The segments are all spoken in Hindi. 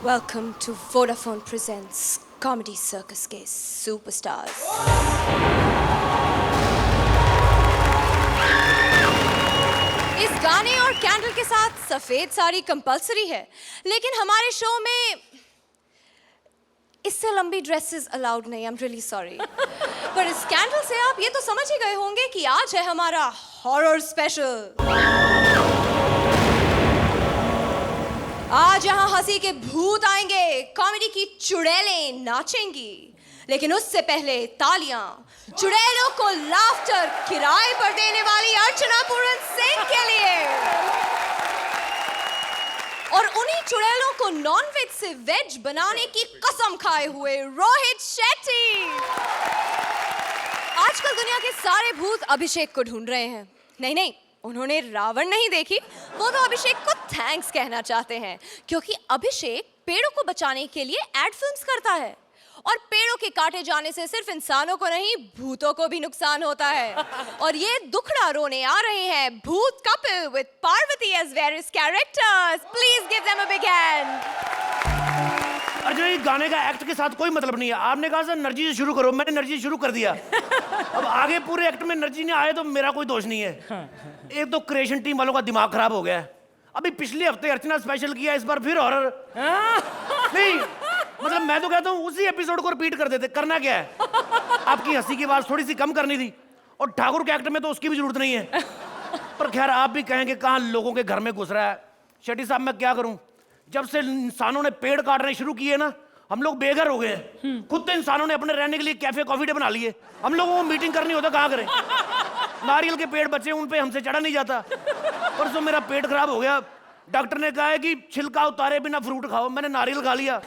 Welcome to Vodafone Presents Comedy Circus के Superstars। इस गाने और कैंडल के साथ सफेद साड़ी कंपलसरी है, लेकिन हमारे शो में इससे लंबी ड्रेसेस अलाउड नहीं। I'm really sorry। पर इस कैंडल से आप ये तो समझ ही गए होंगे कि आज है हमारा हॉरर स्पेशल। आज यहाँ हंसी के भूत आएंगे, कॉमेडी की चुड़ैलें नाचेंगी, लेकिन उससे पहले तालियां चुड़ैलों को लाफ्टर किराए पर देने वाली अर्चना पूरन सिंह के लिए और उन्हीं चुड़ैलों को नॉनवेज से वेज बनाने की कसम खाए हुए रोहित शेट्टी। आजकल दुनिया के सारे भूत अभिषेक को ढूंढ रहे हैं। नहीं, उन्होंने रावण नहीं देखी, वो तो अभिषेक को थैंक्स कहना चाहते हैं, क्योंकि अभिषेक पेड़ों को बचाने के लिए एड फिल्म्स करता है और पेड़ों के काटे जाने से सिर्फ इंसानों को नहीं भूतों को भी नुकसान होता है। और ये दुखड़ा रोने आ रहे हैं भूत couple with Parvati as various characters. Please give them a big hand. Arjun, गाने का एक्ट के साथ कोई मतलब नहीं है। आपने कहा सर एनर्जी से शुरू करो, मैंने एनर्जी शुरू कर दिया। अब आगे पूरे एक्ट में एनर्जी नहीं आए तो मेरा कोई दोष नहीं है। एक तो क्रिएशन टीम वालों का दिमाग खराब हो गया है। अभी पिछले हफ्ते अर्चना स्पेशल किया, इस बार फिर हॉरर। नहीं मतलब मैं तो कहता हूँ उसी एपिसोड को रिपीट कर देते। करना क्या है, आपकी हंसी की आवाज थोड़ी सी कम करनी थी, और ठाकुर के एक्ट में तो उसकी भी जरूरत नहीं है। पर खैर आप भी कहेंगे कहाँ लोगों के घर में घुस रहा है। शेट्टी साहब मैं क्या करूँ, जब से इंसानों ने पेड़ काटने शुरू किए ना, हम लोग बेघर हो गए हैं। खुद तो इंसानों ने अपने रहने के लिए कैफे कॉफी डे बना लिए, हम लोगों को मीटिंग करनी होता कहाँ करें। नारियल के पेड़ बचे, उन पे हमसे चढ़ा नहीं जाता। परसों मेरा पेट खराब हो गया, डॉक्टर ने कहा है कि छिलका उतारे बिना फ्रूट खाओ। मैंने नारियल खा लिया,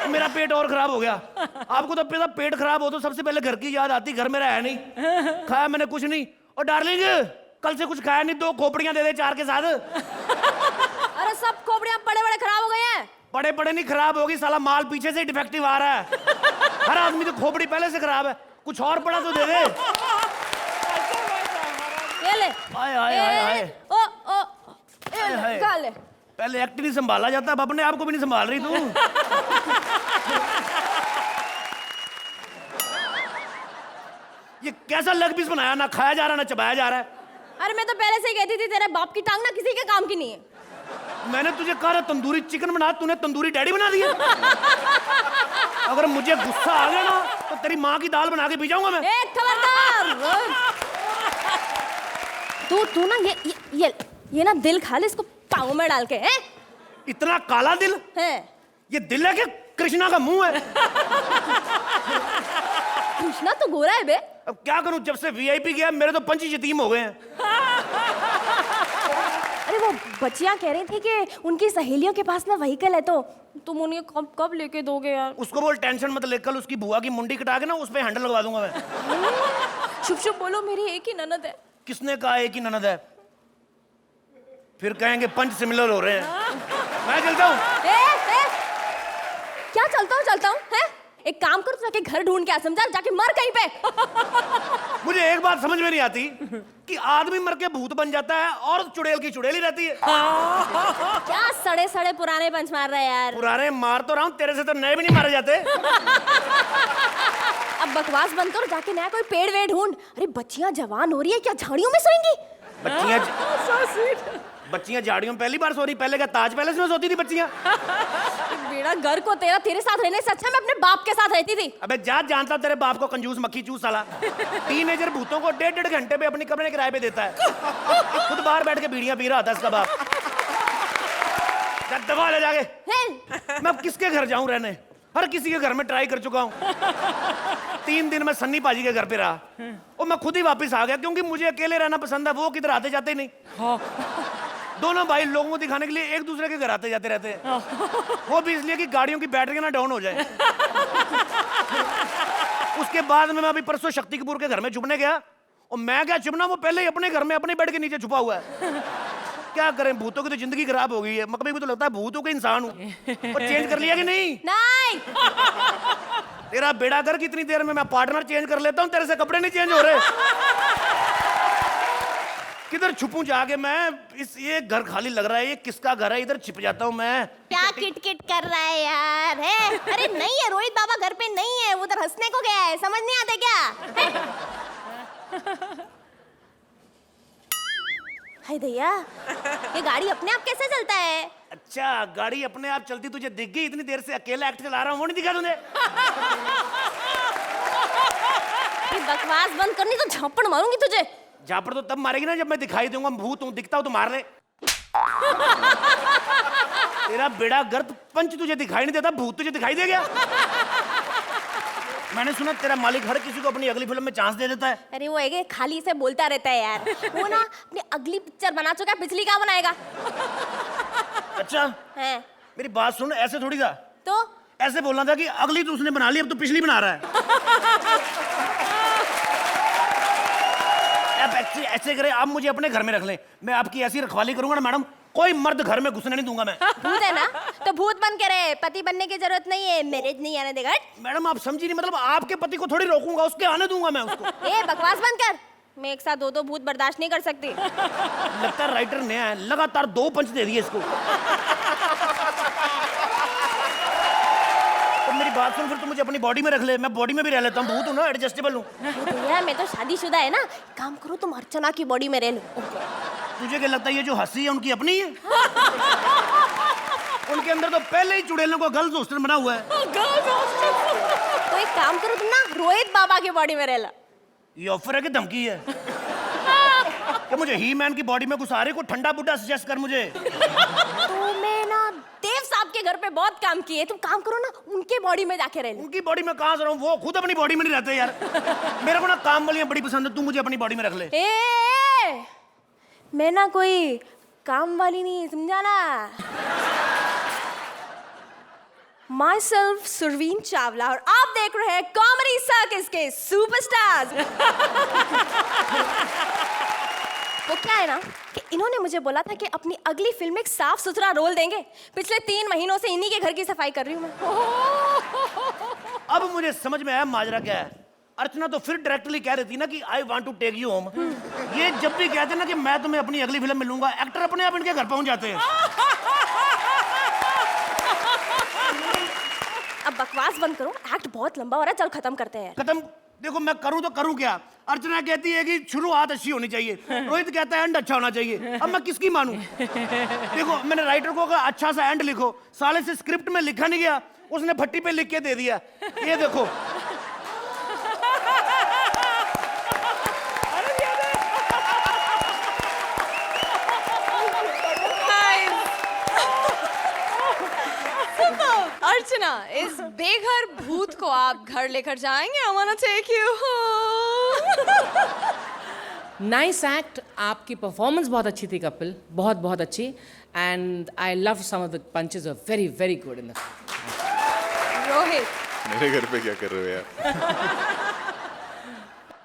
मेरा पेट और खराब हो गया। आपको तो पता पेट खराब हो तो सबसे पहले घर की याद आती। घर मेरा है नहीं, खाया मैंने कुछ नहीं। और डार्लिंग कल से कुछ खाया नहीं, 2 खोपड़ियां दे दे 4 के साथ। अरे सब खोपड़ियां बड़े खराब हो गए हैं। बड़े नहीं खराब होगी, साला माल पीछे से डिफेक्टिव आ रहा है। हर आदमी तो खोपड़ी पहले से खराब है, कुछ और पड़ा तो दे दे। ये ले। आए। खा ले। पहले एक्ट नहीं संभाला जाता, अब अपने आप को भी नहीं संभाल रही तू। ये कैसा लेग पीस बनाया, ना खाया जा रहा ना चबाया जा रहा है। अरे मैं तो पहले से ही कहती थी तेरे बाप की टांग ना किसी के काम की नहीं है। मैंने तुझे कहा तंदूरी चिकन बना, तूने तंदूरी डैडी बना दिया। अगर मुझे गुस्सा आ गया ना तो तेरी माँ की दाल बना के पी जाऊंगा मैं। खबरदार। तू ना ये ना दिल खा ले, इसको पाँव में डाल के। हैं? इतना काला दिल है? ये दिल है कि कृष्णा का मुंह है? कृष्णा तो गोरा है बे। अब क्या करूं, जब से वीआईपी गया मेरे तो पंच यतीम हो गए हैं। अरे वो बच्चियां कह रही थी कि उनकी सहेलियों के पास ना व्हीकल है, तो तुम उन्हें कब लेके दोगे यार? उसको बोल टेंशन मत ले, कल उसकी बुआ की मुंडी कटा के ना उस पे हैंडल लगवा दूंगा मैं। शुभ बोलो, मेरी एक ही ननद है। किसने कहा एक ही ननद है? फिर कहेंगे पंच सिमिलर हो रहे हैं। मैं चलता हूँ। क्या चलता हूँ है? एक काम कर, तू जाके घर ढूंढ के आ, समझा? जाके मर कहीं पे। मुझे एक बात समझ में नहीं आती कि आदमी मर के भूत बन जाता है और चुड़ैल की चुड़ैल ही रहती है। क्या सड़े पुराने पंच मार रहे यार? पुराने मार तो रहा हूँ, तेरे से तो नए भी नहीं मारे जाते। अब बकवास बंद करो, जाके नया कोई पेड़ वेड़ ढूंढ। अरे बच्चियां जवान हो रही है, क्या झाड़ियों में सोएंगी? बच्चियां झाड़ियों में पहली बार सो रही, पहले क्या ताज पैलेस में सोती थी बच्चियां? बेड़ा घर को तेरे साथ रहने से अच्छा मैं अपने बाप के साथ रहती थी। अबे जानता तेरे बाप को कंजूस मक्खी चूस साला। टीनेजर भूतों को 1.5 घंटे पे अपनी कमरे किराए पे देता है, खुद बाहर बैठ के बीड़ियां पी रहा था इसका बाप। दबा ले जाके। मैं अब किसके घर जाऊं रहने? हर किसी के घर में ट्राई कर चुका हूँ। 3 दिन में सन्नी पाजी के घर पे रहा और मैं खुद ही वापस आ गया, क्योंकि मुझे अकेले रहना पसंद है। वो किधर आते जाते ही नहीं। दोनों भाई लोगों को दिखाने के लिए एक दूसरे के घर आते जाते रहते हैं, वो भी इसलिए कि गाड़ियों की बैटरी ना डाउन हो जाए। उसके बाद में मैं अभी परसों शक्ति कपूर के घर में छुपने गया, और मैं क्या छुपना, वो पहले ही अपने घर में अपने बेड के नीचे छुपा हुआ है। क्या करें, भूतों की तो जिंदगी खराब हो गई है। मकबी को तो लगता है भूतों के इंसान हूँ। और चेंज कर लिया कि नहीं? नहीं। तेरा बेड़ा कर, कितनी देर में मैं पार्टनर चेंज कर लेता हूँ, तेरे से कपड़े नहीं चेंज हो रहे। किधर छुपूं जाके मैं? ये घर खाली लग रहा है, ये किसका घर है? इधर छिप जाता हूँ मैं। क्या क्या किटकिट कर रहा है यार? है? अरे नहीं है, रोहित बाबा घर पे नहीं है, वो उधर हंसने को गया है, समझ नहीं आता क्या? हाय भैया, ये गाड़ी अपने आप कैसे चलता है? अच्छा, गाड़ी अपने आप चलती तुझे दिख गई? इतनी देर से अकेला एक्ट चला रहा हूँ, वो नहीं दिखा तुझे? ये बकवास बंद करनी तो झापड़ मारूंगी तुझे। झापड़ तो तब मारेगी ना जब मैं दिखाई दूंगा, भूत हूँ, दिखता हूँ तो मार ले। तेरा बेड़ा गर्द पंच तुझे दिखाई नहीं देता, भूत तुझे दिखाई दे गया? मैंने सुना तेरा मालिक हर किसी को अपनी अगली फिल्म में चांस दे देता है। अरे वो है खाली से बोलता रहता है यार। वो ना अपनी अगली पिक्चर बना चुका है, पिछली क्या बनाएगा? अच्छा है? मेरी बात सुन, ऐसे थोड़ी था। तो ऐसे बोलना था कि अगली तो उसने बना ली, अब तो पिछली बना रहा है। अब ऐसे करे, आप मुझे अपने घर में रख लें, मैं आपकी ऐसी रखवाली करूंगा ना मैडम, कोई मर्द घर में घुसने नहीं दूंगा मैं। भूत है ना, तो भूत बन के रहे, पति बनने की जरूरत नहीं है, मैरिज नहीं आने देगा। मैडम आप समझी नहीं, मतलब आपके पति को थोड़ी रोकूंगा, उसके आने दूंगा मैं उसको। ए बकवास बंद कर, मैं एक साथ दो भूत बर्दाश्त नहीं कर सकती। लगता है राइटर नया है, लगातार 2 पंच दे दिए इसको। तो मेरी बात सुन, फिर तू मुझे अपनी बॉडी में रख ले, मैं बॉडी में भी रह लेता हूँ, भूत हूँ ना, एडजस्टेबल हूँ। भैया मैं तो शादीशुदा है ना, काम करो तुम अर्चना की बॉडी में रह लो। तुझे क्या लगता है ये जो हंसी है उनकी अपनी है? उनके अंदर तो पहले ही चुड़ैलों का गर्ल्स हॉस्टल बना हुआ है। तो एक काम करो तुम ना, रोहित बाबा की बॉडी में रह लो। ये ऑफर है कि धमकी है? कि मुझे ही मैन की बॉडी में घुसा रहे, को ठंडा बुड्ढा सजेस्ट कर मुझे। तो मैं ना देव साहब के घर पे बहुत काम किए, तुम काम करो ना उनके बॉडी में जाके रह लो। उनकी बॉडी में कहाँ से रहूं, वो खुद अपनी बॉडी में नहीं रहते यार। मेरे को ना काम वालियां बड़ी पसंद है, तू मुझे अपनी बॉडी में रख ले। मैं ना कोई काम वाली नहीं, समझा ना? माई सेल्फ सुरवीन चावला और आप देख रहे हैं कॉमेडी सर्कस के सुपरस्टार्स। वो क्या है ना कि इन्होंने मुझे बोला था कि अपनी अगली फिल्म में एक साफ सुथरा रोल देंगे। पिछले 3 महीनों से इन्हीं के घर की सफाई कर रही हूँ मैं। अब मुझे समझ में आया माजरा क्या है। अर्चना तो फिर डायरेक्टली कह रही थी ना कि I want to take you home. ये जब भी कहते ना कि मैं तुम्हें अपनी अगली फिल्म में लूंगा, एक्टर अपने आप इनके घर पहुंच जाते हैं। अब बकवास बंद करो, एक्ट बहुत लंबा हो रहा है, चल खत्म करते हैं। खत्म? देखो मैं करूं तो करूं क्या? अर्चना कहती है कि शुरुआत अच्छी होनी चाहिए, रोहित कहता है एंड अच्छा होना चाहिए। अब मैं किसकी मानूं? देखो मैंने राइटर को कहा अच्छा सा एंड लिखो, साले से स्क्रिप्ट में लिखा नहीं गया, उसने भट्टी पे लिख के दे दिया। ये देखो अर्चना, इस बेघर भूत को आप घर लेकर जाएंगे? I wanna take you home. Nice act, आपकी परफॉर्मेंस बहुत अच्छी थी कपिल, बहुत बहुत अच्छी। And I love some of the punches are very very good in the Rohit, मेरे घर पे क्या कर रहे हो यार?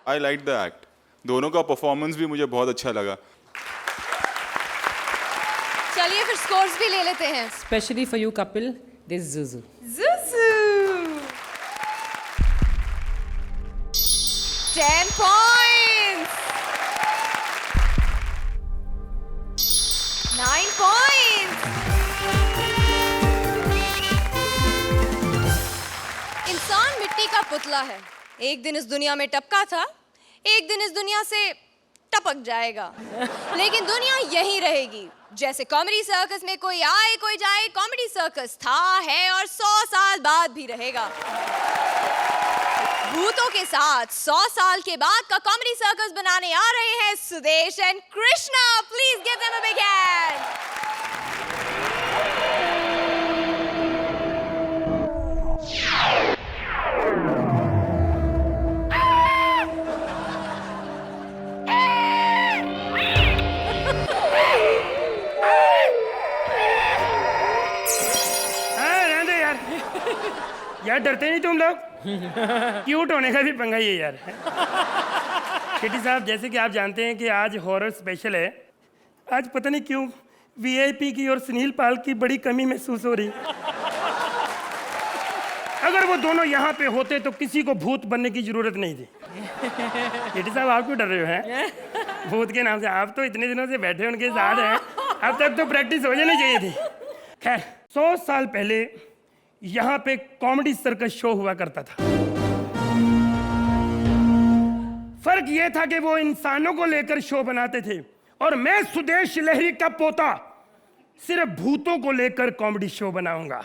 आई लाइक द एक्ट, दोनों का परफॉर्मेंस भी मुझे बहुत अच्छा लगा। चलिए फिर स्कोर्स भी ले लेते हैं। Specially for you Kapil, this Zuzu. Zuzu. 10 points. 9 points. इंसान मिट्टी का पुतला है, एक दिन इस दुनिया में टपका था, एक दिन इस दुनिया से टपक जाएगा, लेकिन दुनिया यहीं रहेगी। जैसे कॉमेडी सर्कस में कोई आए कोई जाए, कॉमेडी सर्कस था, है और 100 साल बाद भी रहेगा। भूतों के साथ 100 साल के बाद का कॉमेडी सर्कस बनाने आ रहे हैं Sudesh and Krishna. Please give them a big hand. यार डरते नहीं तुम लोग? क्यूट होने का भी पंगा ही है यार। शेट्टी साहब, जैसे कि आप जानते हैं कि आज हॉरर स्पेशल है। आज पता नहीं क्यों वीआईपी की और सुनील पाल की बड़ी कमी महसूस हो रही। अगर वो दोनों यहाँ पे होते तो किसी को भूत बनने की जरूरत नहीं थी। शेट्टी साहब, आप क्यों डर रहे हो हैं? भूत के नाम से आप तो इतने दिनों से बैठे उनके साथ हैं, अब तक तो प्रैक्टिस हो जानी चाहिए थी। खैर, 100 साल पहले यहाँ पे कॉमेडी सर्कस शो हुआ करता था। फर्क ये था कि वो इंसानों को लेकर शो बनाते थे और मैं सुदेश लहरी का पोता सिर्फ भूतों को लेकर कॉमेडी शो बनाऊंगा।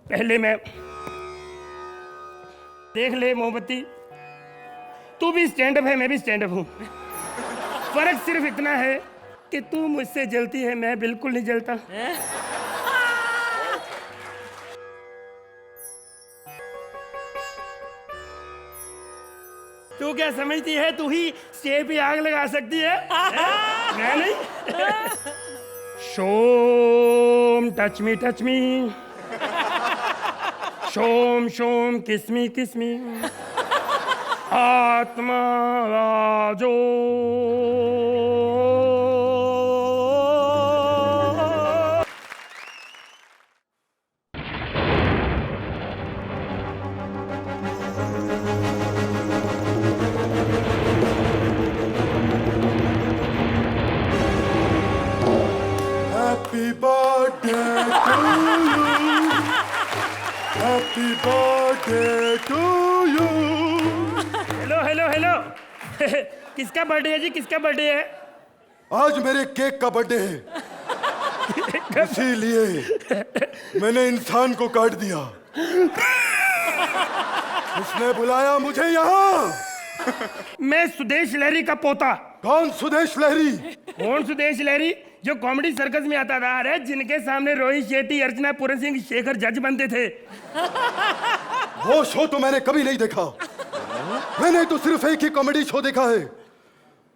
पहले मैं देख ले मोमबत्ती, तू भी स्टैंड अप है, मैं भी स्टैंड अप हूं। फर्क सिर्फ इतना है कि तू मुझसे जलती है, मैं बिल्कुल नहीं जलता। तू क्या समझती है तू ही स्टेज पे आग लगा सकती है? मैं नहीं। शोम टच मी शोम शोम किस्मी किस्मी आत्मा राजो। Happy birthday to you. Happy birthday to you. Hello hello hello. किसका बर्थडे है जी, किसका बर्थडे है? आज मेरे केक का बर्थडे है, इसीलिए मैंने इंसान को काट दिया। उसने बुलाया मुझे यहाँ। मैं सुदेश लहरी का पोता। कौन सुदेश लहरी? कौन सुदेश लहरी? जो कॉमेडी सर्कस में आता था। अरे जिनके सामने रोहित शेट्टी, अर्चना पूरन सिंह, शेखर जज बनते थे। वो शो तो मैंने कभी नहीं देखा। मैंने तो सिर्फ एक ही कॉमेडी शो देखा है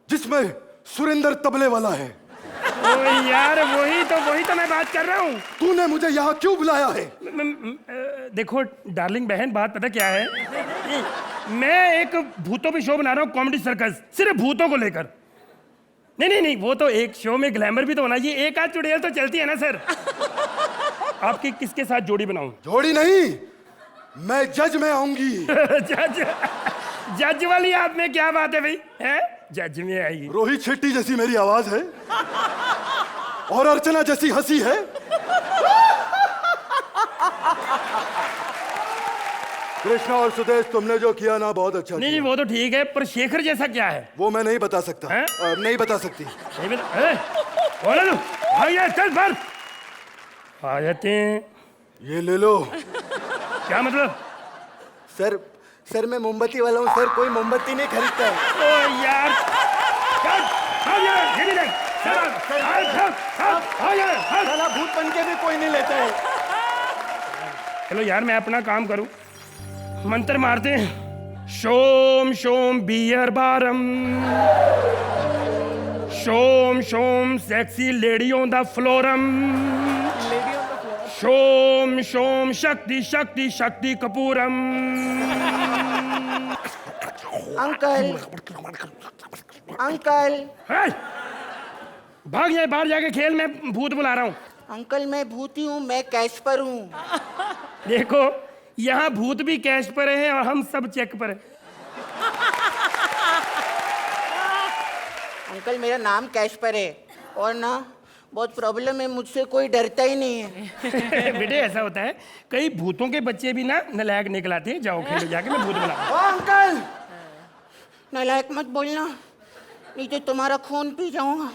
जिसमें सुरेंद्र तबले वाला है। ओ यार वही तो मैं बात कर रहा हूँ। तूने मुझे यहाँ क्यों बुलाया है? देखो डार्लिंग बहन, बात पता क्या है? मैं एक भूतों पे शो बना रहा हूँ, कॉमेडी सर्कस, सिर्फ भूतों को लेकर। नहीं, वो तो एक शो में ग्लैमर भी तो होना चाहिए। एक आध चुड़ैल तो चलती है ना सर। आपकी किसके साथ जोड़ी बनाऊं? जोड़ी नहीं, मैं जज में आऊंगी। जज वाली आप में क्या बात है भाई? है जज में आएगी। रोहित शेट्टी जैसी मेरी आवाज है और अर्चना जैसी हंसी है। कृष्णा और सुदेश, तुमने जो किया ना बहुत अच्छा नहीं किया। वो तो ठीक है, पर शेखर जैसा क्या है? वो मैं नहीं बता सकता। नहीं बता सकती। नहीं बता। बोला तू, भाई चल भर आ जाते हैं। ये ले लो। क्या मतलब? सर मैं मोमबत्ती वाला हूँ सर, कोई मोमबत्ती नहीं खरीदता है। ओ यार ये भी नहीं। साला भूत बन के भी कोई नहीं लेता है। चलो यार मैं अपना काम करूं। मंत्र मारते हैं। शोम शोम बियर बारम, शोम शोम सेक्सी लेडी ऑन द फ्लोरम, शोम शोम शक्ति शक्ति शक्ति कपूरम। अंकल अंकल भाग जाए, बाहर जाके खेल, मैं भूत बुला रहा हूँ। अंकल मैं भूती हूँ, मैं कैश पर हूँ। देखो यहाँ भूत भी कैश पर है और हम सब चेक पर है। अंकल मेरा नाम कैश पर है और ना बहुत प्रॉब्लम है, मुझसे कोई डरता ही नहीं है। बेटे ऐसा होता है, कई भूतों के बच्चे भी ना नालायक निकलाते हैं। जाओ खेलो जाके, मैं भूत बुला। ओ अंकल नालायक मत बोलना, नहीं तो तुम्हारा खून पी जाऊंगा।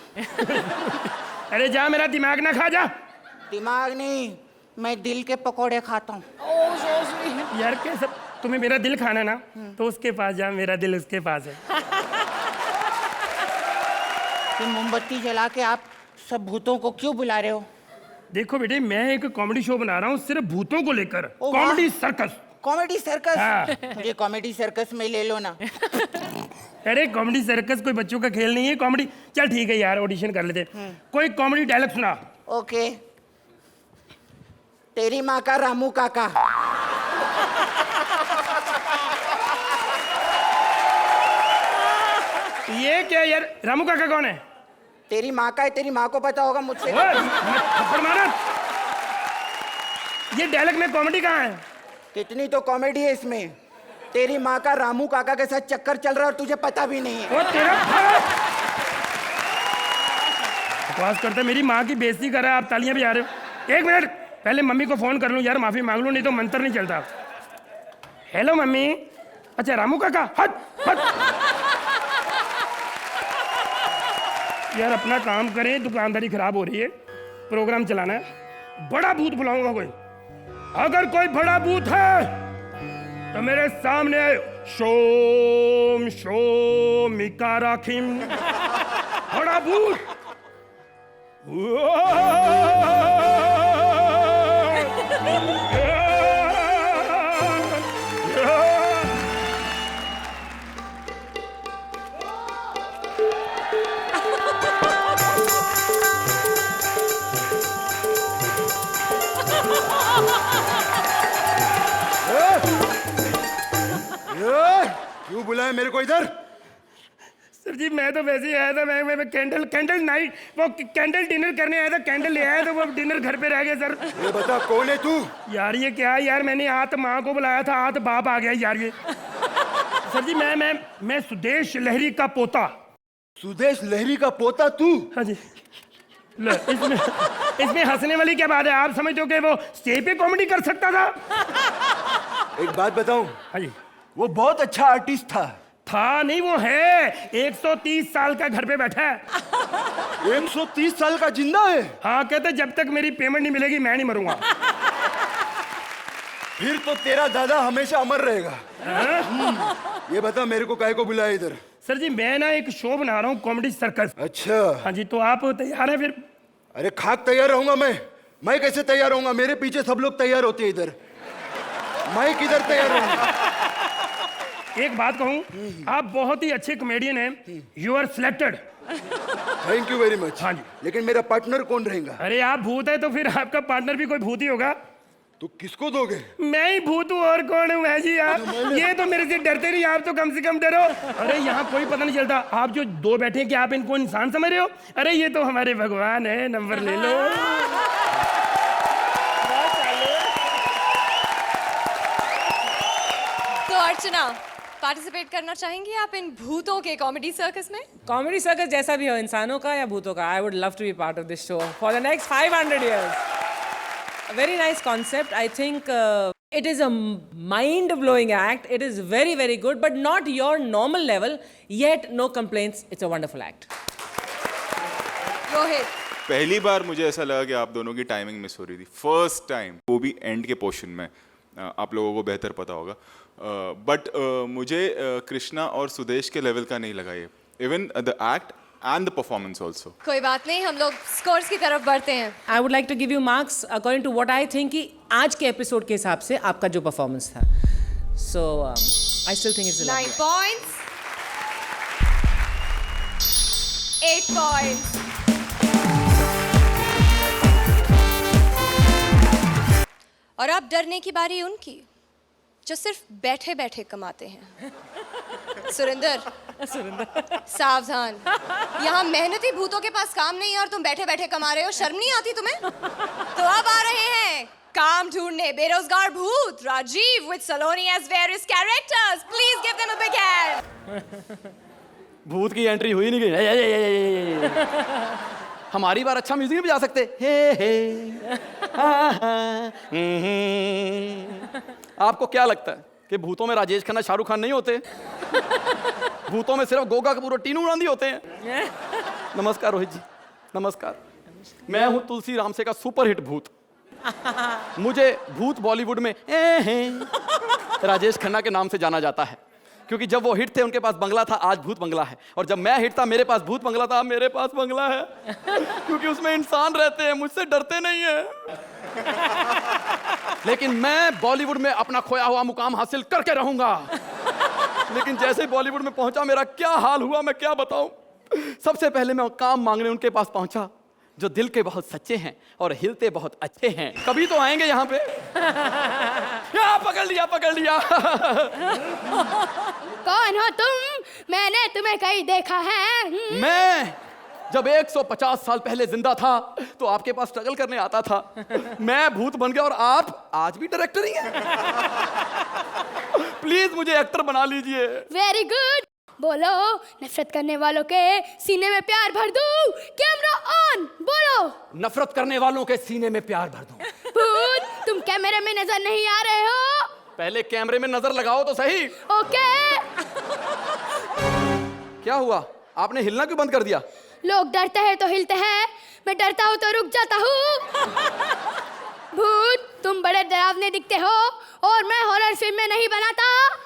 अरे जा, मेरा दिमाग ना खा जा। दिमाग नहीं, मैं दिल के पकोड़े खाता हूँ। यार कैसा, तुम्हें मेरा दिल खाना ना तो उसके पास जा, मेरा दिल उसके पास है। तुम मोमबत्ती जला के आप सब भूतों को क्यों बुला रहे हो? देखो बेटे, मैं एक कॉमेडी शो बना रहा हूँ सिर्फ भूतों को लेकर, ओ वाह। Comedy circus. Comedy circus? हाँ। मुझे कॉमेडी सर्कस में ले लो ना। अरे कॉमेडी सर्कस कोई बच्चों का खेल नहीं है। कॉमेडी, चल ठीक है यार, ऑडिशन कर लेते। कोई कॉमेडी डायलॉग सुना। ओके। तेरी माँ का रामू काका। ये क्या यार, रामू काका कौन है? तेरी माँ का है, तेरी माँ को पता होगा मुझसे। थप्पड़ मारा। ये डायलॉग में कॉमेडी कहाँ है? कितनी तो कॉमेडी है इसमें। तेरी माँ का रामू काका के साथ चक्कर चल रहा है और तुझे पता भी नहीं है। वो तेरा बकवास करते, मेरी माँ की बेइज्जती कर रहा है, आप तालियां बजा रहे हो। एक मिनट, पहले मम्मी को फोन कर लूं यार, माफी मांग लूं, नहीं तो मंत्र नहीं चलता। Hello mummy. अच्छा रामू काका, हट हट। यार अपना काम करें, दुकानदारी खराब हो रही है, प्रोग्राम चलाना है। बड़ा भूत बुलाऊंगा कोई, अगर कोई बड़ा भूत है तो मेरे सामने आए। शोम शोम इकाराखिम, बड़ा भूत। क्यों बुलाया मेरे को इधर? सर जी मैं तो वैसे ही आया था, मैं कैंडल नाइट, वो कैंडल डिनर करने आया था, कैंडल ले आया तो वो डिनर घर पे रह गया सर। ये बता कौन है तू? यार ये क्या है यार, मैंने हाथ माँ को बुलाया था, हाथ बाप आ गया यार ये। सर जी मैं सुदेश लहरी का पोता। सुदेश लहरी का पोता तू? हाँ जी। लो, इसमें हंसने वाली क्या बात है? आप समझते हो कि वो स्टेज पे कॉमेडी कर सकता था? एक बात बताऊं, हाँ जी। वो बहुत अच्छा आर्टिस्ट था नहीं, वो है 130 साल का घर पे बैठा है। 130 साल का जिंदा है? हाँ, कहते जब तक मेरी पेमेंट नहीं मिलेगी मैं नहीं मरूंगा। फिर तो तेरा दादा हमेशा अमर रहेगा। ये बता मेरे को काहे को बुलाया इधर? सर जी मैं ना एक शो बना रहा हूँ, कॉमेडी सर्कस। अच्छा। हाँ जी, तो आप तैयार हैं फिर? अरे खाक तैयार रहूंगा मैं कैसे तैयार रहूंगा? मेरे पीछे सब लोग तैयार होते हैं इधर, मैं किधर तैयार रहूंगा? एक बात कहूँ, आप बहुत ही अच्छे कॉमेडियन हैं, you are selected. Thank you very much. हाँ जी। लेकिन मेरा पार्टनर कौन रहेगा? अरे आप भूत है तो फिर आपका पार्टनर भी कोई भूत ही होगा। तू किसको दोगे? मैं ही भूत हूँ और कौन हूँ मैं जी? आप ये तो मेरे से डरते नहीं, आप तो कम से कम डरो। अरे यहाँ कोई पता नहीं चलता, आप जो दो बैठे हैं क्या आप इनको इंसान समझ रहे हो? अरे ये तो हमारे भगवान है, नंबर ले लो। तो अर्चना, पार्टिसिपेट करना चाहेंगी आप इन भूतों के कॉमेडी सर्कस में? कॉमेडी सर्कस जैसा भी हो, इंसानों का या भूतों का, I would love to be part of this show for the next 500 years. A very nice concept. I think it is a mind-blowing act. It is very, very good, but not your normal level. Yet, no complaints. It's a wonderful act. Rohit, पहली बार मुझे ऐसा लगा कि आप दोनों की टाइमिंग मिस हो रही थी, फर्स्ट टाइम, वो भी एंड के पोर्शन में। आप लोगों को बेहतर पता होगा, बट मुझे कृष्णा और सुदेश के लेवल का नहीं लगा ये, even the act and the performance also. कोई बात नहीं, हम लोग स्कोर्स की तरफ बढ़ते हैं। I would like to give you marks according to what I think कि आज के एपिसोड के हिसाब से आपका जो परफॉर्मेंस था. So I still think it's a 9 points, 8 points. और अब डरने की बारी उनकी जो सिर्फ बैठे बैठे कमाते हैं। सुरेंदर, सावधान, यहाँ मेहनती भूतों के पास काम नहीं है और तुम बैठे बैठे कमा रहे हो, शर्म नहीं आती तुम्हें? तो अब आ रहे हैं काम ढूंढने बेरोजगार भूत Rajiv with Saloni as various characters. Please give them a big hand. भूत की एंट्री हुई नहीं गई। हमारी बार अच्छा म्यूजिक नहीं बजा सकते? हे हे आपको क्या लगता है कि भूतों में राजेश खन्ना शाहरुख खान नहीं होते? भूतों में सिर्फ गोगा कपूर और टीनू गांधी होते हैं। नमस्कार रोहित जी, नमस्कार। मैं हूं तुलसी रामसे का सुपर हिट भूत। मुझे भूत बॉलीवुड में राजेश खन्ना के नाम से जाना जाता है, क्योंकि जब वो हिट थे उनके पास बंगला था, आज भूत बंगला है। और जब मैं हिट था मेरे पास भूत बंगला था, मेरे पास बंगला है। क्योंकि उसमें इंसान रहते हैं, मुझसे डरते नहीं हैं। लेकिन मैं बॉलीवुड में अपना खोया हुआ मुकाम हासिल करके रहूंगा। लेकिन जैसे ही बॉलीवुड में पहुंचा मेरा क्या हाल हुआ मैं क्या बताऊं। सबसे पहले मैं काम मांगने उनके पास पहुंचा जो दिल के बहुत सच्चे हैं और हिलते बहुत अच्छे हैं। कभी तो आएंगे यहाँ पे। पकड़ लिया पकड़ लिया। कौन हो तुम? मैंने तुम्हें कहीं देखा है। मैं जब 150 साल पहले जिंदा था तो आपके पास स्ट्रगल करने आता था। मैं भूत बन गया और आप आज भी डायरेक्टर ही हैं। प्लीज मुझे एक्टर बना लीजिए। वेरी गुड, बोलो, नफरत करने वालों के सीने में प्यार भर दूं। कैमरा ऑन, बोलो। नफरत करने वालों के सीने में प्यार भर दूं। भूत, तुम कैमरे में नजर नहीं आ रहे हो। पहले कैमरे में नजर लगाओ तो सही। ओके। क्या हुआ, आपने हिलना क्यों बंद कर दिया? लोग डरते हैं तो हिलते हैं, मैं डरता हूँ तो रुक जाता हूँ। भूत, तुम बड़े डरावने दिखते हो और मैं हॉरर फिल्म में नहीं बनाता।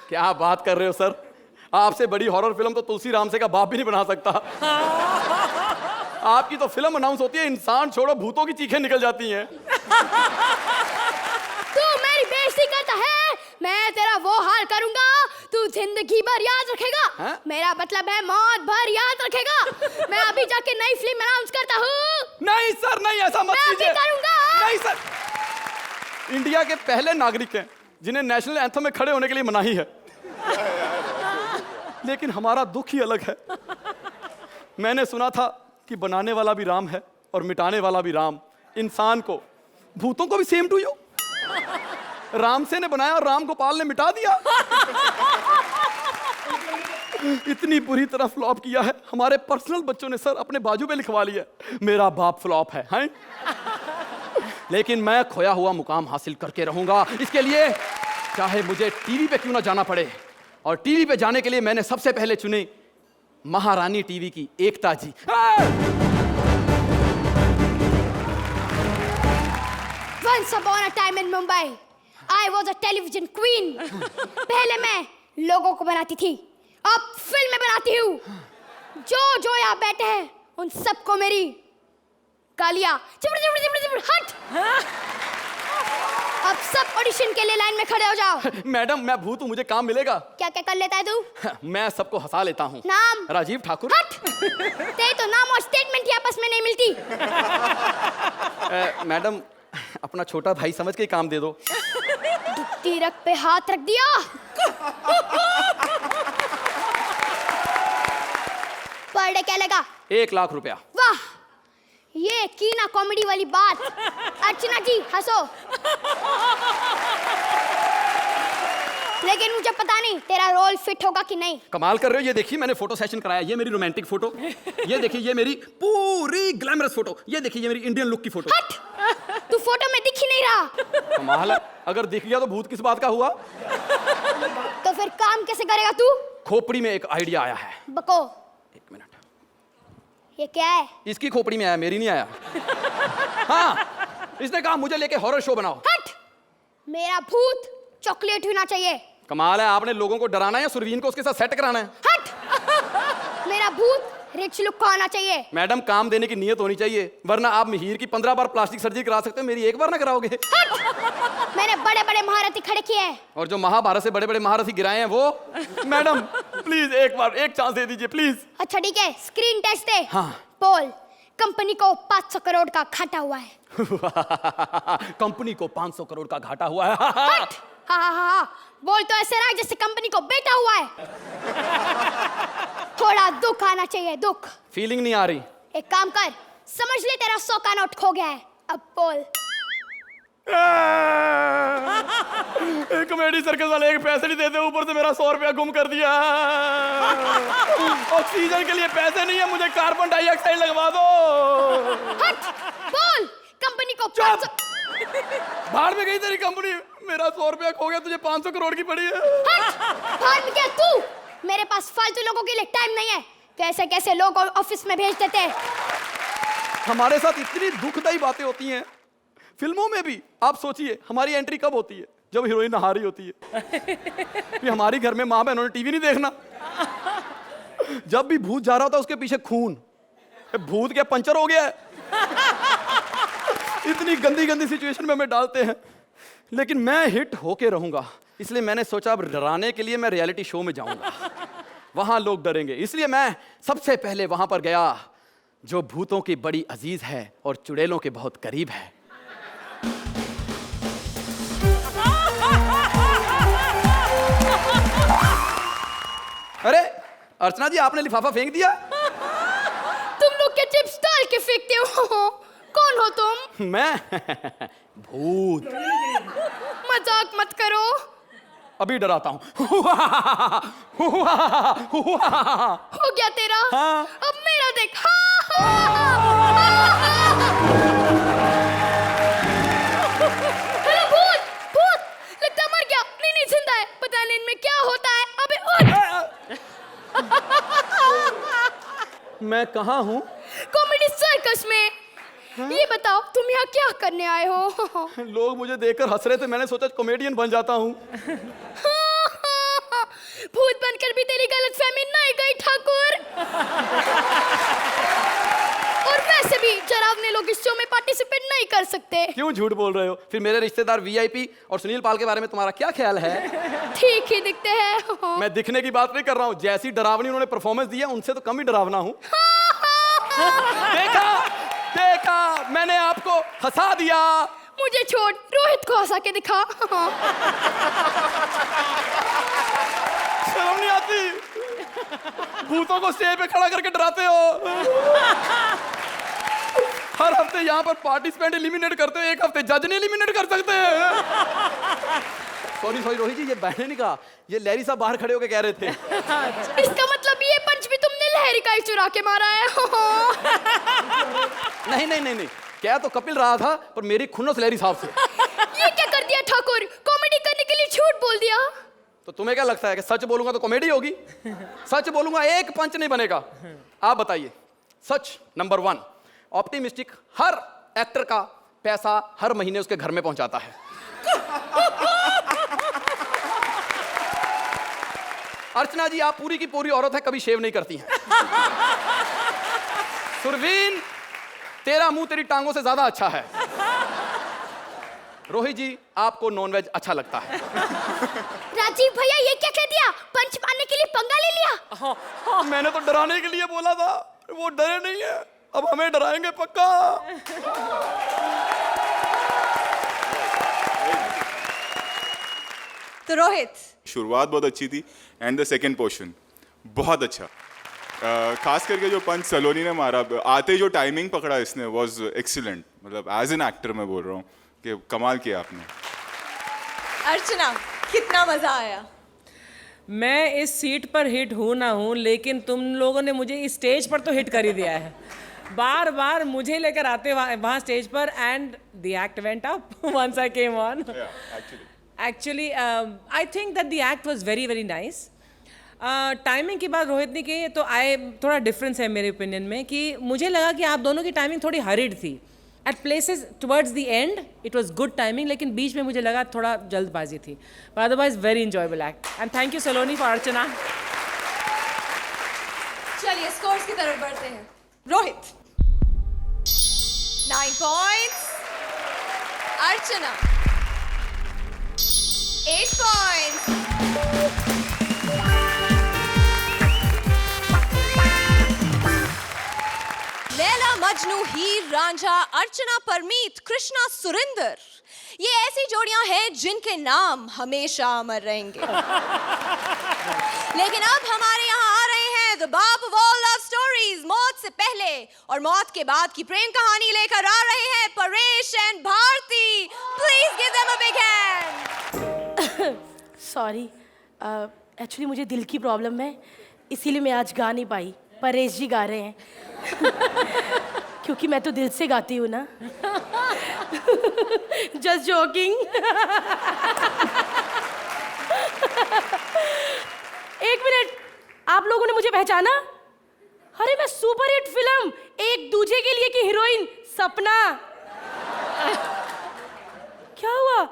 क्या बात कर रहे हो सर, आपसे बड़ी हॉरर फिल्म तो तुलसी राम से का बाप भी नहीं बना सकता। आपकी तो फिल्म अनाउंस होती है, इंसान छोड़ो भूतों की चीखें निकल जाती हैं। तू मेरी बेइज्जती करता है, मैं तेरा वो हाल करूंगा तू जिंदगी भर याद रखेगा। हाँ? मेरा मतलब है मौत भर याद रखेगा। मैं अभी जाके नई फिल्म अनाउंस करता हूँ। नहीं सर, नहीं, ऐसा मत मैं कीजिए। अभी करूंगा। नहीं सर, इंडिया के पहले नागरिक हैं जिन्हें नेशनल एंथम में खड़े होने के लिए मनाही है। लेकिन हमारा दुख ही अलग है। मैंने सुना था कि बनाने वाला भी राम है और मिटाने वाला भी राम। इंसान को, भूतों को भी सेम टू यू। राम से ने बनाया और राम गोपाल ने मिटा दिया। इतनी बुरी तरह फ्लॉप किया है, हमारे पर्सनल बच्चों ने सर अपने बाजू पे लिखवा लिया, मेरा बाप फ्लॉप है, हैं? लेकिन मैं खोया हुआ मुकाम हासिल करके रहूंगा। इसके लिए चाहे मुझे टीवी पे क्यों ना जाना पड़े। और टीवी पे जाने के लिए मैंने सबसे पहले चुने महारानी टीवी की एकता जी। Once upon a time in Mumbai, I was a television queen. पहले मैं लोगों को बनाती थी, अब फिल्में बनाती हूँ। जो जो यहाँ बैठे हैं उन सबको मेरी गालियाँ चिपड़ चिपड़ चिपड़ चिपड़ हट। अब सब ऑडिशन के लिए लाइन में खड़े हो जाओ। मैडम, मैं भूत हूँ, मुझे काम मिलेगा। क्या क्या कर लेता है तू? मैं सबको हंसा लेता हूँ। नाम? राजीव ठाकुर। हट। तेरे तो नाम और स्टेटमेंट ही आपस में नहीं मिलती। मैडम, अपना छोटा भाई समझ के ही काम दे दो। दुखती रग पे हाथ रख दिया। पर डे क्या लगा? 1 लाख रुपया। वाह, ये की ना कॉमेडी वाली बात। अर्चना जी हंसो। लेकिन मुझे पता नहीं तेरा रोल फिट होगा कि नहीं। कमाल कर रहे हो, ये देखिए मैंने फोटो सेशन कराया। ये मेरी रोमांटिक फोटो, ये देखिए ये मेरी पूरी ग्लैमरस फोटो, ये देखिए ये मेरी इंडियन लुक की फोटो। हट, तू फोटो में दिख ही नहीं रहा। कमाल है, अगर दिख गया तो भूत किस बात का हुआ? तो फिर काम कैसे करेगा तू? खोपड़ी में एक आइडिया आया है। बको। 1 मिनट। ये क्या है? इसकी खोपड़ी में आया, मेरी नहीं आया। हाँ, इसने कहा मुझे लेके हॉरर शो बनाओ। हट, मेरा भूत चॉकलेट होना चाहिए। कमाल है, आपने लोगों को डराना है या सुरवीन को उसके साथ सेट कराना है? हट, मेरा भूत रिच लुक का आना चाहिए। मैडम, काम देने की नीयत होनी चाहिए, वरना आप मिहिर की 15 बार प्लास्टिक सर्जरी करा सकते हैं, मेरी 1 बार ना कराओगे। हट, मैंने बड़े बड़े महारथी खड़े किए हैं। और जो महाभारत से बड़े बड़े महारथी गिराए हैं वो। मैडम प्लीज एक बार एक चांस दे दीजिए प्लीज। अच्छा ठीक है, स्क्रीन टेस्ट दे। हाँ। बोल, कंपनी को 500 करोड़ का घाटा हुआ है। कंपनी को 500 करोड़ का घाटा हुआ है। हट, हाँ हाँ हाँ, बोल तो ऐसे रहा जैसे कंपनी को बेटा हुआ है। थोड़ा दुख आना चाहिए, दुख। फीलिंग नहीं आ रही। एक काम कर, समझ ले तेरा 100 का नोट खो गया है, अब बोल। कॉमेडी सर्कस वाले एक पैसे नहीं देते, ऊपर से मेरा 100 रुपया गुम कर दिया। ऑक्सीजन के लिए पैसे नहीं है, मुझे कार्बन डाइऑक्साइड लगवा दो। हट, बोल, कंपनी को 500। बाहर में गई तेरी कंपनी, मेरा 100 रुपया खो गया, तुझे 500 करोड़ की पड़ी है। हट, बाहर में क्या तू? मेरे पास फालतू लोगों के लिए टाइम नहीं है। कैसे कैसे लोग ऑफिस में भेज देते हैं। हमारे साथ इतनी दुखदाई बातें होती हैं फिल्मों में भी। आप सोचिए हमारी एंट्री कब होती है? जब हीरोइन नहा रही होती है। कि हमारी घर में माँ बहनों ने टीवी नहीं देखना। जब भी भूत जा रहा होता है उसके पीछे खून। भूत क्या पंचर हो गया है? इतनी गंदी गंदी सिचुएशन में हमें डालते हैं, लेकिन मैं हिट होके रहूंगा। इसलिए मैंने सोचा अब डराने के लिए मैं रियलिटी शो में जाऊंगा, वहां लोग डरेंगे। इसलिए मैं सबसे पहले वहां पर गया जो भूतों की बड़ी अजीज है और चुड़ैलों के बहुत करीब है। अरे अर्चना जी, आपने लिफाफा फेंक दिया। तुम लोग के चिप्स डाल के फेंकते हो। कौन हो तुम? मैं भूत। मजाक मत करो, अभी डराता हूँ। हो गया तेरा? हाँ। अब मेरा देख। हेलो भूत, भूत लगता है मर गया। नहीं नहीं जिंदा है, पता नहीं इनमें क्या होता है। अबे उठ। मैं कहाँ हूँ? कॉमेडी सर्कस में। ये बताओ तुम यहाँ क्या करने आए हो? लोग मुझे देखकर हंस रहे थे, मैंने सोचा कॉमेडियन बन जाता हूँ। भूत बनकर भी तेरी गलतफहमी नहीं गई ठाकुर। और वैसे भी डरावने लोग इस शो में पार्टिसिपेट नहीं कर सकते। क्यों झूठ बोल रहे हो? फिर मेरे रिश्तेदार वीआईपी और सुनील पाल के बारे में तुम्हारा क्या ख्याल है? ठीक ही दिखते हैं। मैं दिखने की बात नहीं कर रहा हूँ, जैसी डरावनी उन्होंने परफॉर्मेंस दी है उनसे तो कम ही डरावना हूँ। देखा देखा, मैंने आपको हंसा दिया। मुझे छोड़, रोहित को हंसा के दिखा। शर्म नहीं आती? भूतों को स्टेज पे खड़ा करके डराते हो। हर हफ्ते यहाँ पर पार्टिसिपेंट एलिमिनेट करते हो, एक हफ्ते जज ने एलिमिनेट कर सकते हैं। सॉरी सॉरी रोहित जी, ये मैंने नहीं कहा, ये लहरी साहब बाहर खड़े होके कह रहे थे। इसका मतलब ये पंच भी तुमने लहरी का ही चुरा के मारा है। नहीं नहीं नहीं नहीं, क्या तो कपिल रहा था, पर मेरी खुन्नस लहरी साहब से। ये क्या कर दिया ठाकुर? कॉमेडी करने के लिए झूठ बोल दिया। तो तुम्हें क्या लगता है कि सच बोलूंगा तो कॉमेडी होगी? सच बोलूंगा एक पंच नहीं बनेगा। आप बताइए। सच नंबर 1, ऑप्टिमिस्टिक हर एक्टर का पैसा हर महीने उसके घर में पहुंचाता है। अर्चना जी, आप पूरी की पूरी औरत है, कभी शेव नहीं करती हैं। सुरवीन, तेरा मुंह तेरी टांगों से ज्यादा अच्छा है। रोहित जी, आपको नॉनवेज अच्छा लगता है। राजीव भैया ये क्या कह दिया? पंच मारने के लिए पंगा ले लिया? मैंने तो डराने के लिए बोला था, वो डरे नहीं है, अब हमें डराएंगे पक्का। तो रोहित, शुरुआत बहुत अच्छी थी एंड द सेकंड पोर्शन बहुत अच्छा। खास करके जो पंच सलोनी ने मारा, आते ही जो टाइमिंग पकड़ा इसने वाज एक्सीलेंट। मतलब एज एन एक्टर मैं बोल रहा हूँ कि कमाल किया आपने। अर्चना, कितना मजा आया? मैं इस सीट पर हिट हूँ ना हूँ, लेकिन तुम लोगों ने मुझे इस स्टेज पर तो हिट कर ही दिया है। बार बार मुझे लेकर आते वहाँ स्टेज पर, and the act went up once I came on. Actually, I think that the act was very, very nice. Timing की बात रोहित ने की, तो थोड़ा डिफरेंस है मेरे ओपिनियन में, कि मुझे लगा कि आप दोनों की टाइमिंग थोड़ी हरिड थी। At places towards the end it was good timing, लेकिन बीच में मुझे लगा थोड़ा जल्दबाजी थी। But otherwise very enjoyable act, and thank you Saloni for Archana. चलिए स्कोर्स की तरफ बढ़ते हैं। रोहित 9 पॉइंट्स, अर्चना 8 पॉइंट्स, लैला मजनू, हीर रांझा, अर्चना परमीत, कृष्णा सुरिंदर, ये ऐसी जोड़ियां हैं जिनके नाम हमेशा अमर रहेंगे। लेकिन अब हमारे यहाँ आ रहे हैं द बाप ऑफ ऑल लव स्टोरीज, मौत से पहले और मौत के बाद की प्रेम कहानी लेकर आ रहे हैं Paresh and Bharti. Please give them a big hand. Sorry, actually मुझे दिल की प्रॉब्लम है, इसीलिए मैं आज गा नहीं पाई। परेश जी गा रहे हैं। क्योंकि मैं तो दिल से गाती हूँ ना। Just joking. एक मिनट, आप लोगों ने मुझे पहचाना? अरे मैं सुपर हिट फिल्म एक दूजे के लिए की हीरोइन सपना। क्या हुआ?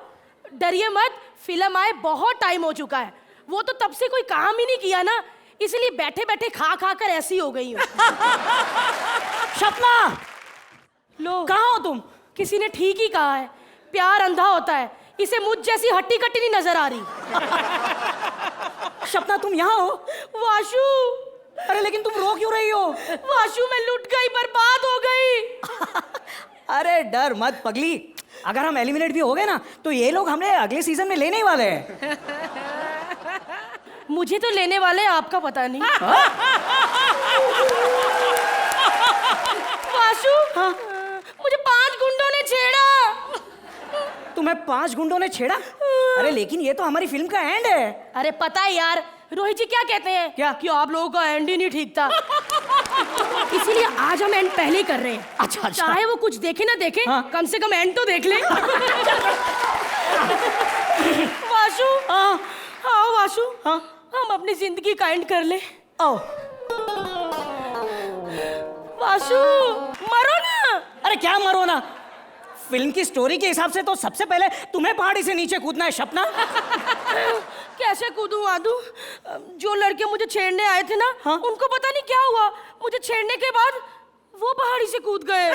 डरिए मत, फिल्म आए बहुत टाइम हो चुका है। वो तो तब से कोई काम ही नहीं किया ना, इसलिए बैठे बैठे खा खा कर ऐसी हो गई हूँ। सपना, लो कहाँ हो तुम? किसी ने ठीक ही कहा है, प्यार अंधा होता है, इसे मुझ जैसी हट्टी कट्टी नहीं नजर आ रही। सपना तुम यहाँ हो? वाशु, अरे लेकिन तुम रो क्यों रही हो? वाशु मैं लुट गई, बर्बाद हो गई। अरे डर मत पगली, अगर हम एलिमिनेट भी हो गए ना तो ये लोग हमें अगले सीजन में लेने ही वाले हैं। मुझे तो लेने वाले, आपका पता नहीं। वाशु, मुझे 5 गुंडों ने छेड़ा। तुम्हें 5 गुंडों ने छेड़ा? अरे लेकिन ये तो हमारी फिल्म का एंड है। अरे पता है यार, रोहित जी क्या कहते हैं? क्या? कि आप लोगों का एंड ही नहीं ठीक था। इसीलिए आज हम एंड पहले ही कर रहे हैं। अच्छा। चाहे वो कुछ देखे ना देखे, हाँ। कम से कम एंड तो देख ले। वाशु, हाँ हाँ वाशु, हाँ हम अपनी जिंदगी का एंड कर ले। आओ। वाशु, मरो ना। अरे क्या मरो ना, फिल्म की स्टोरी के हिसाब से तो सबसे पहले तुम्हें पहाड़ी से नीचे कूदना है सपना। कैसे कूदूं आदू? जो लड़के मुझे छेड़ने आए थे ना, हाँ? उनको पता नहीं क्या हुआ, मुझे छेड़ने के बाद वो पहाड़ी से कूद गए।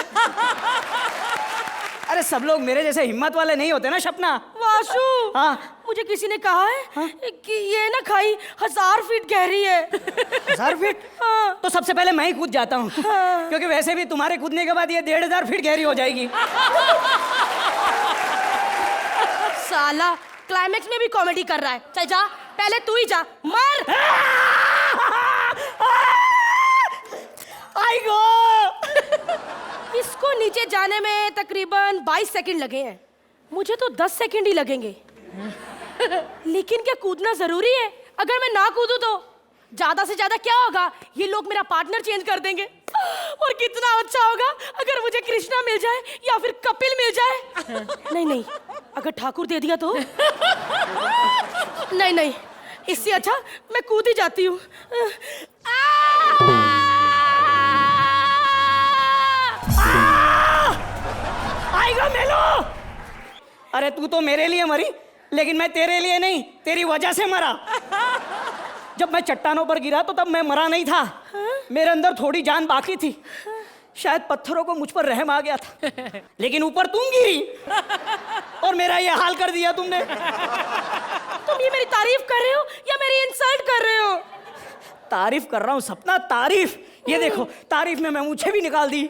अरे सब लोग मेरे जैसे हिम्मत वाले नहीं होते ना सपना। वाशु, हाँ? मुझे किसी ने कहा है कि ये ना खाई 1000 फीट गहरी है। 1000 फीट? हाँ। तो सबसे पहले मैं ही कूद जाता हूँ। हाँ। क्योंकि वैसे भी तुम्हारे कूदने के बाद ये 1500 फीट गहरी हो जाएगी। साला क्लाइमेक्स में भी कॉमेडी कर रहा है। चल जा, पहले तू ही जा, मर। आई गो। इसको नीचे जाने में तकरीबन 22 सेकंड लगे हैं, मुझे तो 10 सेकंड ही लगेंगे। लेकिन क्या कूदना जरूरी है? अगर मैं ना कूदूं तो ज्यादा से ज्यादा क्या होगा, ये लोग मेरा पार्टनर चेंज कर देंगे। और कितना अच्छा होगा अगर मुझे कृष्णा मिल जाए या फिर कपिल मिल जाए। नहीं नहीं, अगर ठाकुर दे दिया तो नहीं नहीं, इससे अच्छा मैं कूद ही जाती हूँ। आएगा मेलो। अरे तू तो मेरे लिए मरी, लेकिन मैं तेरे लिए नहीं, तेरी वजह से मरा। जब मैं चट्टानों पर गिरा तो तब मैं मरा नहीं था। मेरे अंदर थोड़ी जान बाकी थी। शायद पत्थरों को मुझ पर रहम आ गया था, लेकिन ऊपर तुम गिरी और मेरा ये हाल कर दिया तुमने। तुम ये मेरी तारीफ कर रहे हो या मेरी इंसल्ट कर रहे हो? तारीफ कर रहा हूँ सपना, तारीफ। ये देखो, तारीफ में मैं मुझे भी निकाल दी।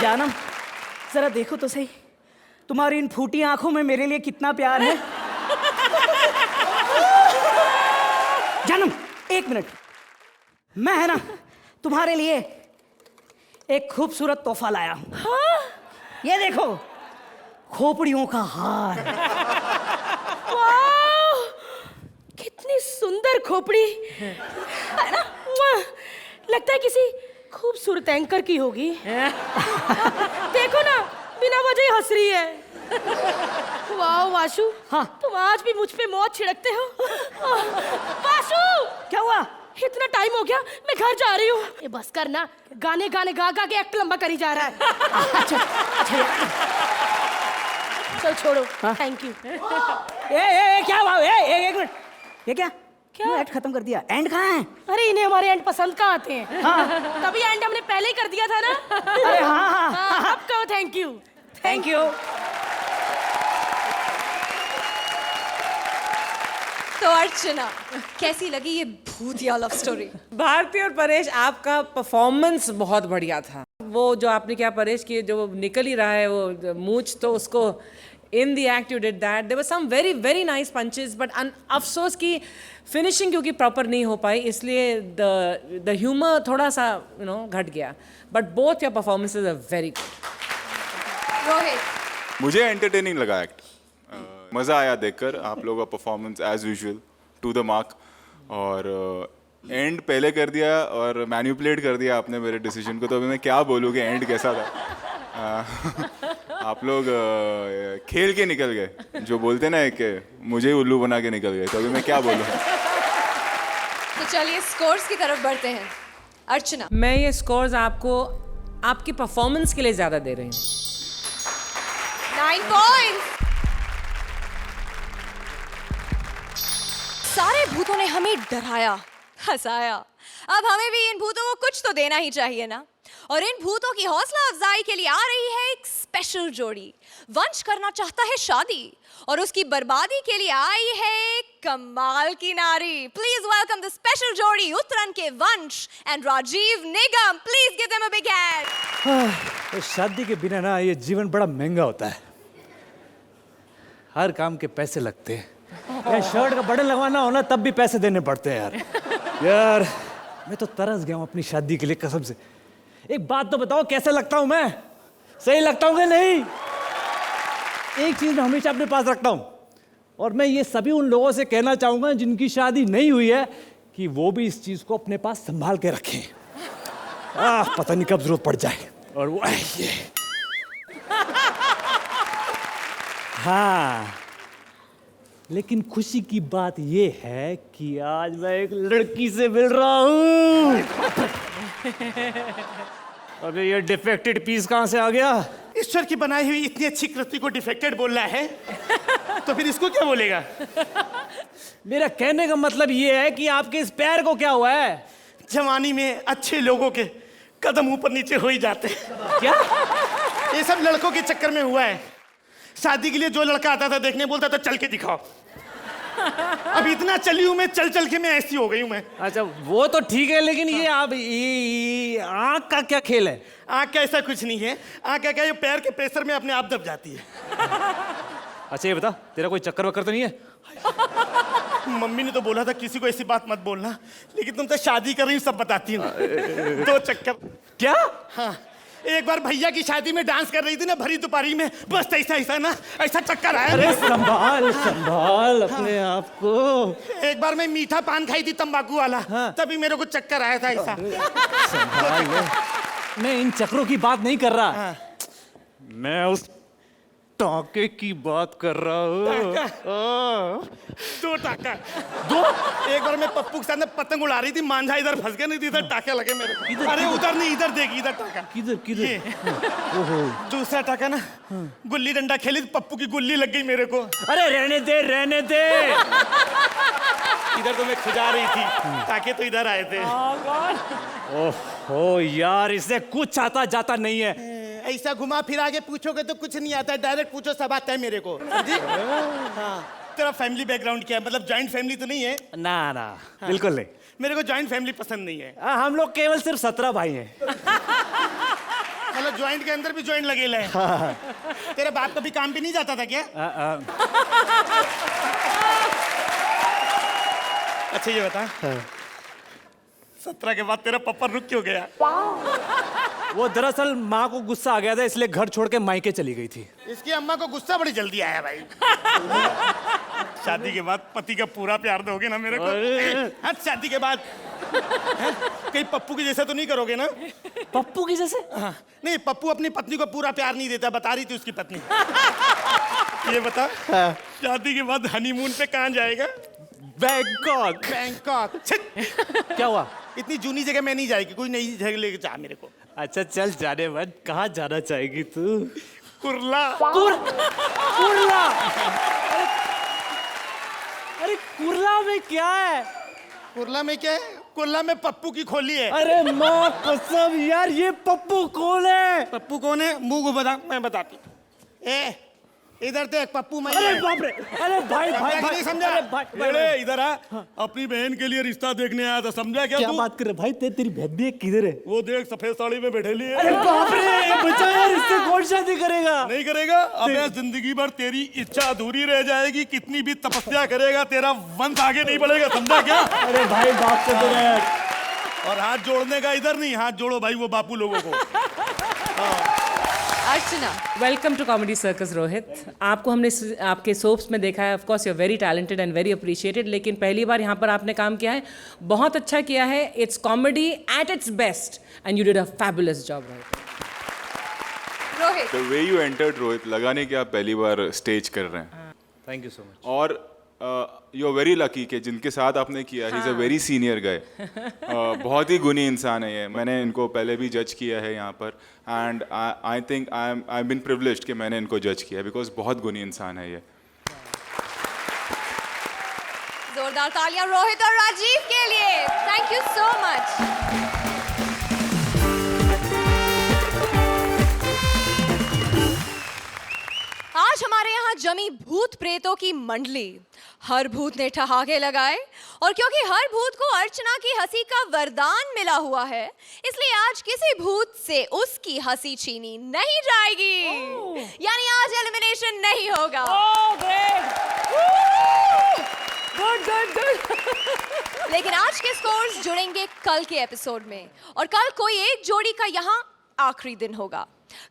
जानम, जरा देखो तो सही, तुम्हारी इन फूटी आंखों में मेरे लिए कितना प्यार है। जानम, एक मिनट, मैं है ना तुम्हारे लिए एक खूबसूरत तोहफा लाया हूं। हाँ? ये देखो, खोपड़ियों का हार। वाह, कितनी सुंदर खोपड़ी है ना? वाह, लगता है किसी खूबसूरत एंकर की होगी। देखो ना, बिना वजह ही हंस रही है। वाह वाशु, हाँ? तुम आज भी मुझ पे मौत छिड़कते हो। वाशु, क्या हुआ? इतना टाइम हो गया, मैं घर जा रही हूँ। ये बस कर ना, गाने गाने गा गा के एक्ट लंबा करी जा रहा है। अच्छा अच्छा यार। चल छोड़ो, हाँ? Thank you. ए क्या हुआ? एक मिनट, ये क्या क्या एंड खत्म कर दिया? एंड कहाँ है? अरे इन्हें हमारे एंड पसंद कहाँ आते हैं? हाँ। तभी एंड हमने पहले ही कर दिया था ना। अरे हाँ। अब कहो थैंक यू। Thank you. तो अर्चना, कैसी लगी ये भूतिया लव स्टोरी? भारती और परेश, आपका परफॉर्मेंस बहुत बढ़िया था। वो जो आपने क्या परेश की, जो निकल ही रहा है वो मूंछ, तो उसको in the act you did that. There were some very very nice punches, but अफसोस की फिनिशिंग क्योंकि प्रॉपर नहीं हो पाई, इसलिए द ह्यूमर थोड़ा सा घट गया। But both your performances are very good. Rohit, मुझे एंटरटेनिंग लगा एक्ट, मज़ा आया देखकर। आप लोगों का performance as usual to the mark, और एंड पहले कर दिया और मैनिपुलेट कर दिया आपने मेरे डिसीजन को, तो अभी मैं क्या बोलूँ कि एंड कैसा था। आप लोग खेल के निकल गए, जो बोलते ना कि मुझे ही उल्लू बना के निकल गए, तो अभी मैं क्या बोलूँ। तो चलिए स्कोर्स की तरफ बढ़ते हैं। अर्चना, मैं ये स्कोर्स आपको आपकी परफॉर्मेंस के लिए ज़्यादा दे रही हूँ। 9 पॉइंट्स। सारे भूतों ने हमें डराया, हंसाया, अब हमें भी इन भूतों को कुछ तो देना ही चाहिए ना। और इन भूतों की हौसला अफजाई के लिए आ रही है एक स्पेशल जोड़ी। वंश करना चाहता है शादी और उसकी बर्बादी के लिए आई है एक कमाल की नारी। प्लीज वेलकम द स्पेशल जोड़ी, उत्तरायण के Vansh and Rajiv Nigam. Please give them a big hand. शादी के बिना ना ये जीवन बड़ा महंगा होता है। हर काम के पैसे लगते हैं। यार शर्ट का बटन लगवाना हो ना तब भी पैसे देने पड़ते हैं यार। यार मैं तो तरस गया हूँ अपनी शादी के लिए, कसम से। एक बात तो बताओ, कैसे लगता हूँ मैं? सही लगता हूँ कि नहीं? एक चीज मैं हमेशा अपने पास रखता हूं, और मैं ये सभी उन लोगों से कहना चाहूंगा जिनकी शादी नहीं हुई है कि वो भी इस चीज को अपने पास संभाल के रखें। पता नहीं कब जरूरत पड़ जाए। और वो ये हाँ, लेकिन खुशी की बात ये है कि आज मैं एक लड़की से मिल रहा हूं। अबे ये डिफेक्टेड पीस कहां से आ गया? ईश्वर की बनाई हुई इतनी अच्छी कृति को डिफेक्टेड बोल रहा है, तो फिर इसको क्या बोलेगा? मेरा कहने का मतलब ये है कि आपके इस पैर को क्या हुआ है? जवानी में अच्छे लोगों के कदम ऊपर नीचे हो ही जाते हैं। क्या? ये सब लड़कों के चक्कर में हुआ है। शादी के लिए जो लड़का आता था देखने, बोलता था चल के दिखाओ। अब इतना चली हूं मैं, चल चल के मैं ऐसी हो गई हूं मैं। अच्छा वो तो ठीक है, लेकिन ये आप आँख का क्या खेल है? आँख का ऐसा कुछ नहीं है। आँख क्या ये पैर के प्रेशर में अपने आप दब जाती है। अच्छा ये बता, तेरा कोई चक्कर वक्कर तो नहीं है? मम्मी ने तो बोला था किसी को ऐसी बात मत बोलना, लेकिन तुम तो शादी कर रही हो सब बताती हो। 2 चक्कर। क्या? हाँ, एक बार भैया की शादी में डांस कर रही थी ना, भरी दोपहरी में, बस ऐसा ऐसा ना, ऐसा चक्कर आया। अरे संभाल संभाल अपने आप को। एक बार मैं मीठा पान खाई थी तंबाकू वाला, तभी मेरे को चक्कर आया था ऐसा। संभाल ले। मैं इन चक्रों की बात नहीं कर रहा, मैं उस टाके की बात कर रहा हूँ। 2 टाका। 2? एक बार मैं पप्पू के साथ में पतंग उड़ा रही थी, मांझा इधर फंस गया, नहीं तो इधर टाके लगे मेरे को। अरे उधर नहीं, इधर देख, इधर टाका। किधर किधर? ओहो। दूसरा टाका ना, गुल्ली डंडा खेली, पप्पू की गुल्ली लग गई मेरे को। अरे रहने दे रहने दे। इधर तो मैं खुजा रही थी, टाके तो इधर आए थे। ओहो यार, इससे कुछ आता जाता नहीं है। ऐसा घुमा फिरा के पूछोगे तो कुछ नहीं आता है, डायरेक्ट पूछो सब आता है मेरे को। हाँ, तेरा फैमिली बैकग्राउंड क्या है? मतलब जॉइंट फैमिली तो नहीं है? ना ना, बिल्कुल नहीं। मेरे को जॉइंट फैमिली पसंद नहीं है। हम लोग केवल सिर्फ 17 भाई हैं। मतलब जॉइंट के अंदर भी जॉइंट लगे हैं। तेरे बाप का भी काम भी नहीं जाता था क्या? अच्छा ये बता, 17 के बाद तेरा पापा रुक क्यों गया? वो दरअसल माँ को गुस्सा आ गया था, इसलिए घर छोड़ के मायके चली गई थी। इसकी अम्मा को गुस्सा बड़ी जल्दी आया भाई। शादी के बाद पति का पूरा प्यार दोगे ना मेरे को? हाँ, शादी के बाद कहीं पप्पू के जैसा तो नहीं करोगे ना? पप्पू की जैसे? हाँ, नहीं, पप्पू अपनी पत्नी को पूरा प्यार नहीं देता, बता रही थी उसकी पत्नी। ये बता, शादी के बाद हनीमून पे कहाँ जाएगा? बैंकॉक। बैंकॉक? क्या हुआ? इतनी जूनी जगह में नहीं जाएगी, कोई नई जगह लेके जा मेरे को। अच्छा चल जाने मन, कहाँ जाना चाहेगी तू? कुर्ला। कुर्ला? अरे कुर्ला में क्या है? कुर्ला में क्या है? कुर्ला में पप्पू की खोली है। अरे माँ कसम यार, ये पप्पू कौन है? पप्पू कौन है? मुंह को बता, मैं बताती। ए इधर देख, पप्पू मैं। अरे बाप रे, अरे भाई भाई भाई, समझा? अरे भाई अरे इधर आ, अपनी बहन के लिए रिश्ता देखने आया था, समझा क्या? क्या तू बात कर रहे भाई? तेरी बहन भी किधर है? वो देख, सफेद साड़ी में बैठेली है। अरे बाप रे, बच्चा यार, इससे कौन शादी करेगा? नहीं करेगा? अबे जिंदगी भर तेरी इच्छा अधूरी रह जाएगी, कितनी भी तपस्या करेगा तेरा वंश आगे नहीं बढ़ेगा, समझा क्या? अरे भाई बाप से तो यार। और हाथ जोड़ने का इधर नहीं, हाथ जोड़ो भाई वो बापू लोगों को। Archana, welcome to comedy circus Rohit. आपको हमने आपके सोप्स में देखा है, of course you are very talented and very appreciated, लेकिन पहली बार यहाँ पर आपने काम किया है, बहुत अच्छा किया है। It's comedy at its best and you did a fabulous job Rohit. Rohit, the way you entered Rohit, लगा नहीं कि आप पहली बार स्टेज कर रहे हैं। Thank you so much. और यू आर वेरी लकी कि जिनके साथ आपने किया, he is a very senior guy. बहुत ही गुनी इंसान है ये। मैंने इनको पहले भी जज किया है यहाँ पर, and I think I been privileged कि मैंने इनको जज किया, बिकॉज बहुत गुनी इंसान है ये। जोरदार तालियां रोहित और राजीव के लिए। Thank you so much. आज हमारे यहाँ जमी भूत प्रेतों की मंडली। हर भूत ने ठहाके लगाए, और क्योंकि हर भूत को अर्चना की हंसी का वरदान मिला हुआ है, इसलिए आज किसी भूत से उसकी हंसी छीनी नहीं जाएगी। यानी आज एलिमिनेशन नहीं होगा। लेकिन आज के स्कोर्स जुड़ेंगे कल के एपिसोड में, और कल कोई एक जोड़ी का यहाँ आखिरी दिन होगा।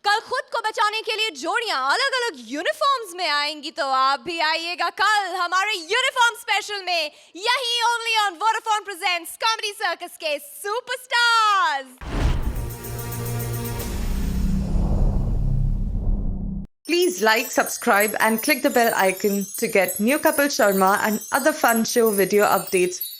कल खुद को बचाने के लिए जोड़ियां अलग अलग यूनिफॉर्म्स में आएंगी, तो आप भी आइएगा कल हमारे यूनिफॉर्म स्पेशल में, यही only on Vodafone presents comedy circus के superstars. Please like, subscribe and click the bell icon to get new Kapil Sharma and other fun show video updates